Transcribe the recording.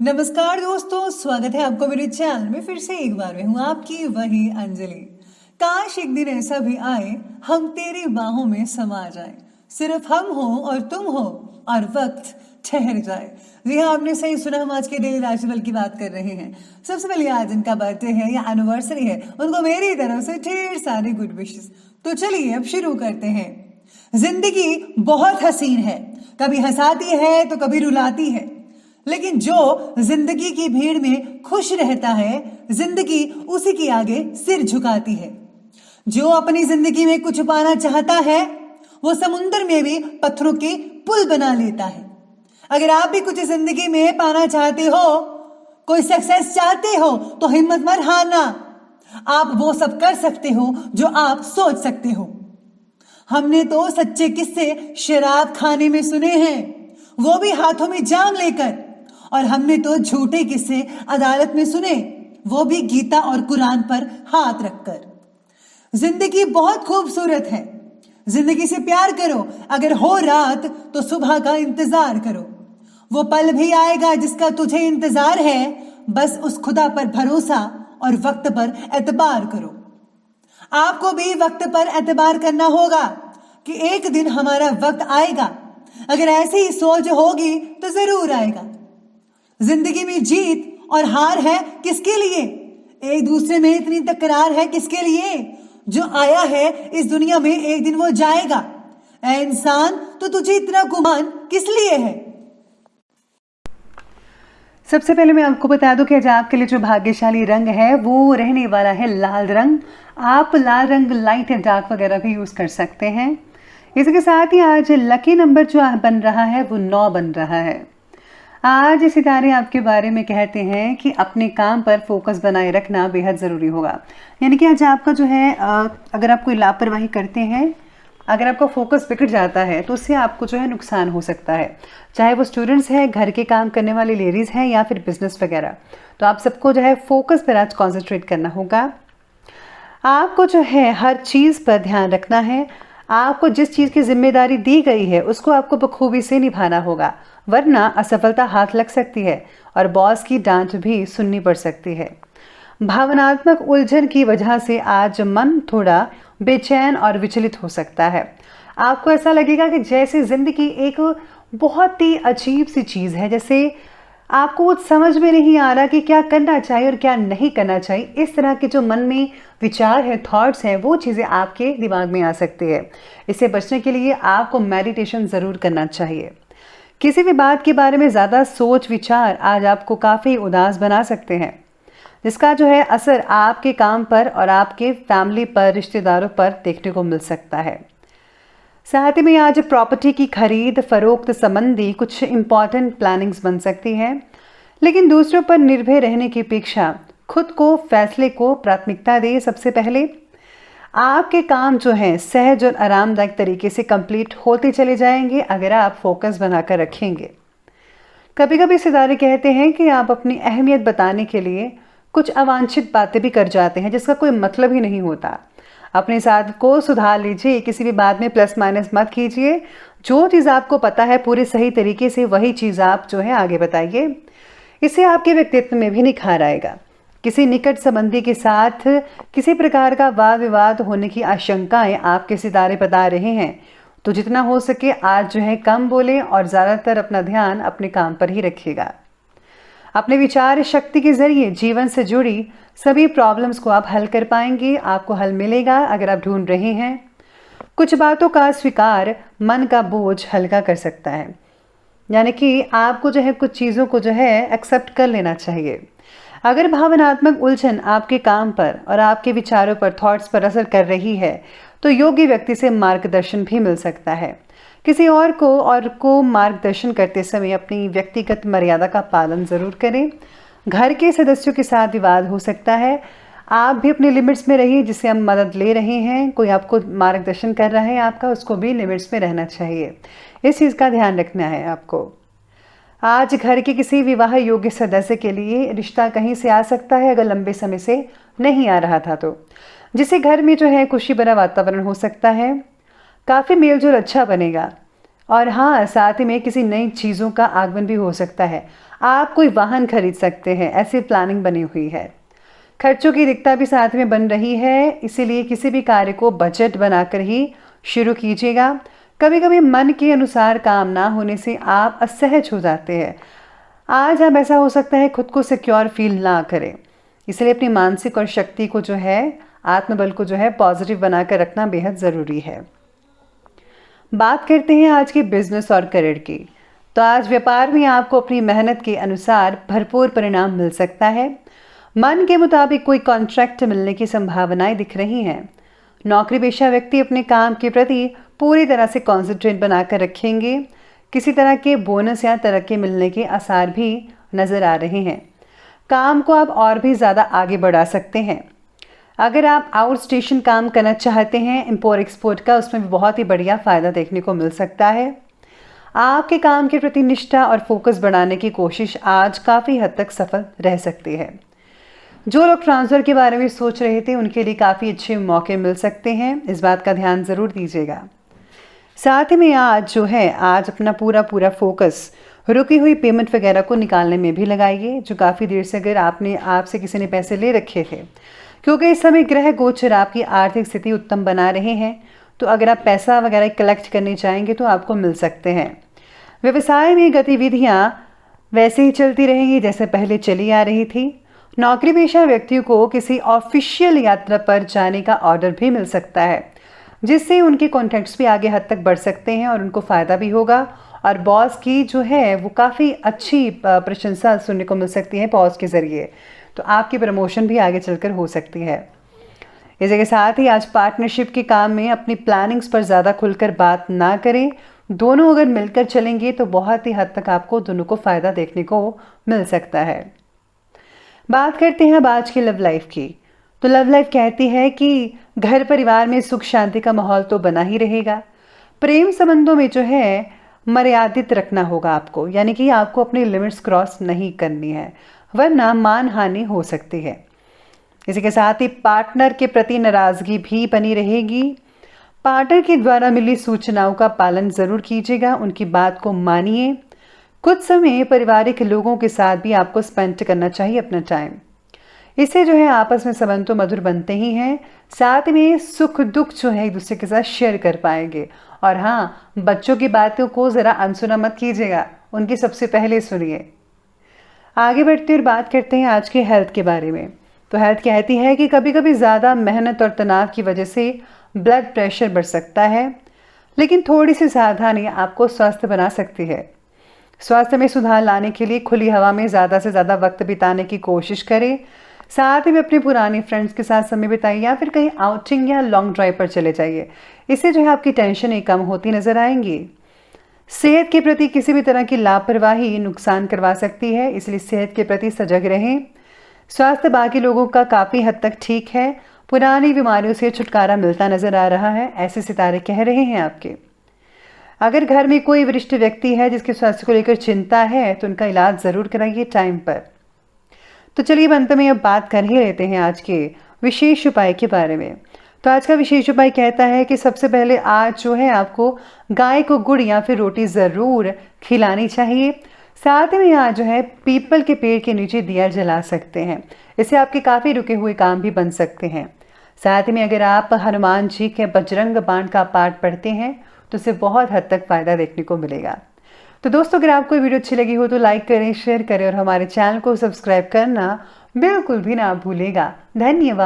नमस्कार दोस्तों, स्वागत है आपको मेरे चैनल में। फिर से एक बार मैं हूँ आपकी वही अंजलि। काश एक दिन ऐसा भी आए हम तेरी बाहों में समा जाए, सिर्फ हम हो और तुम हो और वक्त ठहर जाए। जी हाँ, आपने सही सुना, हम आज के डेली राशिफल की बात कर रहे हैं। सबसे पहले आज इनका बर्थडे है या एनिवर्सरी है, उनको मेरी तरफ से ढेर सारे गुड विशेस। तो चलिए अब शुरू करते हैं। जिंदगी बहुत हसीन है, कभी हंसाती है तो कभी रुलाती है, लेकिन जो जिंदगी की भीड़ में खुश रहता है, जिंदगी उसी के आगे सिर झुकाती है। जो अपनी जिंदगी में कुछ पाना चाहता है, वो समुद्र में भी पत्थरों के पुल बना लेता है। अगर आप भी कुछ जिंदगी में पाना चाहते हो, कोई सक्सेस चाहते हो, तो हिम्मत मत हारना। आप वो सब कर सकते हो जो आप सोच सकते हो। हमने तो सच्चे किस्से शराब खाने में सुने हैं, वो भी हाथों में जाम लेकर। और हमने तो झूठे किस्से अदालत में सुने, वो भी गीता और कुरान पर हाथ रखकर। जिंदगी बहुत खूबसूरत है, जिंदगी से प्यार करो। अगर हो रात तो सुबह का इंतजार करो। वो पल भी आएगा जिसका तुझे इंतजार है, बस उस खुदा पर भरोसा और वक्त पर एतबार करो। आपको भी वक्त पर एतबार करना होगा कि एक दिन हमारा वक्त आएगा। अगर ऐसी ही सोच होगी तो जरूर आएगा। जिंदगी में जीत और हार है किसके लिए? एक दूसरे में इतनी तकरार है किसके लिए? जो आया है इस दुनिया में एक दिन वो जाएगा। ऐ इंसान, तो तुझे इतना गुमान किस लिए है? सबसे पहले मैं आपको बता दूं कि आज आपके लिए जो भाग्यशाली रंग है वो रहने वाला है लाल रंग। आप लाल रंग लाइट एंड डार्क वगैरह भी यूज कर सकते हैं। इसके साथ ही आज लकी नंबर जो बन रहा है वो 9 बन रहा है। आज सितारे आपके बारे में कहते हैं कि अपने काम पर फोकस बनाए रखना बेहद ज़रूरी होगा। यानी कि आज आपका जो है अगर आप कोई लापरवाही करते हैं, अगर आपका फोकस बिगड़ जाता है तो उससे आपको जो है नुकसान हो सकता है। चाहे वो स्टूडेंट्स हैं, घर के काम करने वाली लेडीज़ हैं या फिर बिजनेस वगैरह, तो आप सबको जो है फोकस पर आज कॉन्सेंट्रेट करना होगा। आपको जो है हर चीज़ पर ध्यान रखना है। आपको जिस चीज़ की जिम्मेदारी दी गई है उसको आपको बखूबी से निभाना होगा, वरना असफलता हाथ लग सकती है और बॉस की डांट भी सुननी पड़ सकती है। भावनात्मक उलझन की वजह से आज मन थोड़ा बेचैन और विचलित हो सकता है। आपको ऐसा लगेगा कि जैसे जिंदगी एक बहुत ही अजीब सी चीज़ है, जैसे आपको कुछ समझ में नहीं आ रहा कि क्या करना चाहिए और क्या नहीं करना चाहिए। इस तरह के जो मन में विचार है, थॉट्स हैं, वो चीज़ें आपके दिमाग में आ सकती है। इससे बचने के लिए आपको मेडिटेशन ज़रूर करना चाहिए। किसी भी बात के बारे में ज़्यादा सोच विचार आज आपको काफ़ी उदास बना सकते हैं, जिसका जो है असर आपके काम पर और आपके फैमिली पर, रिश्तेदारों पर देखने को मिल सकता है। साथ ही में आज प्रॉपर्टी की खरीद फरोख्त संबंधी कुछ इम्पॉर्टेंट प्लानिंग्स बन सकती है, लेकिन दूसरों पर निर्भर रहने की अपेक्षा खुद को फैसले को प्राथमिकता दें। सबसे पहले आपके काम जो है सहज और आरामदायक तरीके से कंप्लीट होते चले जाएंगे अगर आप फोकस बनाकर रखेंगे। कभी कभी सितारे कहते हैं कि आप अपनी अहमियत बताने के लिए कुछ अवांछित बातें भी कर जाते हैं जिसका कोई मतलब ही नहीं होता। अपने साथ को सुधार लीजिए, किसी भी बात में प्लस माइनस मत कीजिए। जो चीज़ आपको पता है पूरे सही तरीके से वही चीज़ आप जो है आगे बताइए। इससे आपके व्यक्तित्व में भी निखार आएगा। किसी निकट संबंधी के साथ किसी प्रकार का वाद विवाद होने की आशंकाएं आपके सितारे बता रहे हैं, तो जितना हो सके आज जो है कम बोलें और ज़्यादातर अपना ध्यान अपने काम पर ही रखिएगा। अपने विचार शक्ति के जरिए जीवन से जुड़ी सभी प्रॉब्लम्स को आप हल कर पाएंगे। आपको हल मिलेगा अगर आप ढूंढ रहे हैं। कुछ बातों का स्वीकार मन का बोझ हल्का कर सकता है, यानी कि आपको जो है कुछ चीज़ों को जो है एक्सेप्ट कर लेना चाहिए। अगर भावनात्मक उलझन आपके काम पर और आपके विचारों पर, थॉट्स पर असर कर रही है, तो योग्य व्यक्ति से मार्गदर्शन भी मिल सकता है। किसी और को मार्गदर्शन करते समय अपनी व्यक्तिगत मर्यादा का पालन ज़रूर करें। घर के सदस्यों के साथ विवाद हो सकता है, आप भी अपने लिमिट्स में रहिए। जिससे हम मदद ले रहे हैं, कोई आपको मार्गदर्शन कर रहा है आपका, उसको भी लिमिट्स में रहना चाहिए। इस चीज़ का ध्यान रखना है आपको। आज घर के किसी विवाह योग्य सदस्य के लिए रिश्ता कहीं से आ सकता है, अगर लंबे समय से नहीं आ रहा था तो, जिससे घर में जो है खुशी भरा वातावरण हो सकता है। काफ़ी मेलजोल अच्छा बनेगा। और हाँ, साथ ही में किसी नई चीज़ों का आगमन भी हो सकता है। आप कोई वाहन खरीद सकते हैं, ऐसी प्लानिंग बनी हुई है। खर्चों की दिक्कत भी साथ में बन रही है, इसीलिए किसी भी कार्य को बजट बनाकर ही शुरू कीजिएगा। कभी कभी मन के अनुसार काम ना होने से आप असहज हो जाते हैं। आज अब ऐसा हो सकता है खुद को सिक्योर फील ना करें, इसलिए अपनी मानसिक और शक्ति को जो है, आत्मबल को जो है पॉजिटिव बनाकर रखना बेहद ज़रूरी है। बात करते हैं आज के बिजनेस और करियर की। तो आज व्यापार में आपको अपनी मेहनत के अनुसार भरपूर परिणाम मिल सकता है। मन के मुताबिक कोई कॉन्ट्रैक्ट मिलने की संभावनाएं दिख रही हैं। नौकरी पेशा व्यक्ति अपने काम के प्रति पूरी तरह से कॉन्सेंट्रेट बनाकर रखेंगे। किसी तरह के बोनस या तरक्की मिलने के आसार भी नज़र आ रहे हैं। काम को आप और भी ज़्यादा आगे बढ़ा सकते हैं। अगर आप आउट स्टेशन काम करना चाहते हैं इम्पोर्ट एक्सपोर्ट का, उसमें भी बहुत ही बढ़िया फ़ायदा देखने को मिल सकता है। आपके काम के प्रति निष्ठा और फोकस बढ़ाने की कोशिश आज काफ़ी हद तक सफल रह सकती है। जो लोग ट्रांसफ़र के बारे में सोच रहे थे उनके लिए काफ़ी अच्छे मौके मिल सकते हैं, इस बात का ध्यान ज़रूर दीजिएगा। साथ ही में आज अपना पूरा फोकस रुकी हुई पेमेंट वगैरह को निकालने में भी लगाइए, जो काफ़ी देर से अगर आपसे किसी ने पैसे ले रखे थे, क्योंकि इस समय ग्रह गोचर आपकी आर्थिक स्थिति उत्तम बना रहे हैं। तो अगर आप पैसा वगैरह कलेक्ट करने चाहेंगे तो आपको मिल सकते हैं। व्यवसाय में गतिविधियां वैसे ही चलती रहेंगी जैसे पहले चली आ रही थी। नौकरी पेशा व्यक्तियों को किसी ऑफिशियल यात्रा पर जाने का ऑर्डर भी मिल सकता है, जिससे उनके कॉन्टैक्ट्स भी आगे हद तक बढ़ सकते हैं और उनको फ़ायदा भी होगा। और बॉस की जो है वो काफ़ी अच्छी प्रशंसा सुनने को मिल सकती है बॉस के ज़रिए, तो आपकी प्रमोशन भी आगे चलकर हो सकती है। इसी के साथ ही आज पार्टनरशिप के काम में अपनी प्लानिंग्स पर ज़्यादा खुलकर बात ना करें। दोनों अगर मिलकर चलेंगे तो बहुत ही हद तक आपको दोनों को फ़ायदा देखने को मिल सकता है। बात करते हैं अब आज की लव लाइफ की। तो लव लाइफ कहती है कि घर परिवार में सुख शांति का माहौल तो बना ही रहेगा। प्रेम संबंधों में जो है मर्यादित रखना होगा आपको, यानी कि आपको अपनी लिमिट्स क्रॉस नहीं करनी है, वरना मान हानि हो सकती है। इसी के साथ ही पार्टनर के प्रति नाराज़गी भी बनी रहेगी। पार्टनर के द्वारा मिली सूचनाओं का पालन ज़रूर कीजिएगा, उनकी बात को मानिए। कुछ समय पारिवारिक लोगों के साथ भी आपको स्पेंड करना चाहिए अपना टाइम। इससे जो है आपस में संबंध तो मधुर बनते ही हैं, साथ में सुख दुख जो है एक दूसरे के साथ शेयर कर पाएंगे। और हाँ, बच्चों की बातों को ज़रा अनसुना मत कीजिएगा, उनकी सबसे पहले सुनिए। आगे बढ़ते और बात करते हैं आज के हेल्थ के बारे में। तो हेल्थ कहती है कि कभी कभी ज़्यादा मेहनत और तनाव की वजह से ब्लड प्रेशर बढ़ सकता है, लेकिन थोड़ी सी सावधानी आपको स्वस्थ बना सकती है। स्वास्थ्य में सुधार लाने के लिए खुली हवा में ज़्यादा से ज़्यादा वक्त बिताने की कोशिश करें। साथ ही अपने पुराने फ्रेंड्स के साथ समय बिताइए या फिर कहीं आउटिंग या लॉन्ग ड्राइव पर चले जाइए। इससे जो है आपकी टेंशन कम होती नजर आएंगी। सेहत के प्रति किसी भी तरह की लापरवाही नुकसान करवा सकती है, इसलिए सेहत के प्रति सजग रहें। स्वास्थ्य बाकी लोगों का काफ़ी हद तक ठीक है, पुरानी बीमारियों से छुटकारा मिलता नजर आ रहा है, ऐसे सितारे कह रहे हैं आपके। अगर घर में कोई वरिष्ठ व्यक्ति है जिसके स्वास्थ्य को लेकर चिंता है तो उनका इलाज ज़रूर कराइए टाइम पर। तो चलिए अंत में अब बात कर ही लेते हैं आज के विशेष उपाय के बारे में। तो आज का विशेष उपाय कहता है कि सबसे पहले आज जो है आपको गाय को गुड़ या फिर रोटी ज़रूर खिलानी चाहिए। साथ ही में आज जो है पीपल के पेड़ के नीचे दिया जला सकते हैं, इससे आपके काफ़ी रुके हुए काम भी बन सकते हैं। साथ ही में अगर आप हनुमान जी के बजरंग बाण का पाठ पढ़ते हैं तो उससे बहुत हद तक फ़ायदा देखने को मिलेगा। तो दोस्तों, अगर आपको वीडियो अच्छी लगी हो तो लाइक करें, शेयर करें और हमारे चैनल को सब्सक्राइब करना बिल्कुल भी ना भूलेगा। धन्यवाद।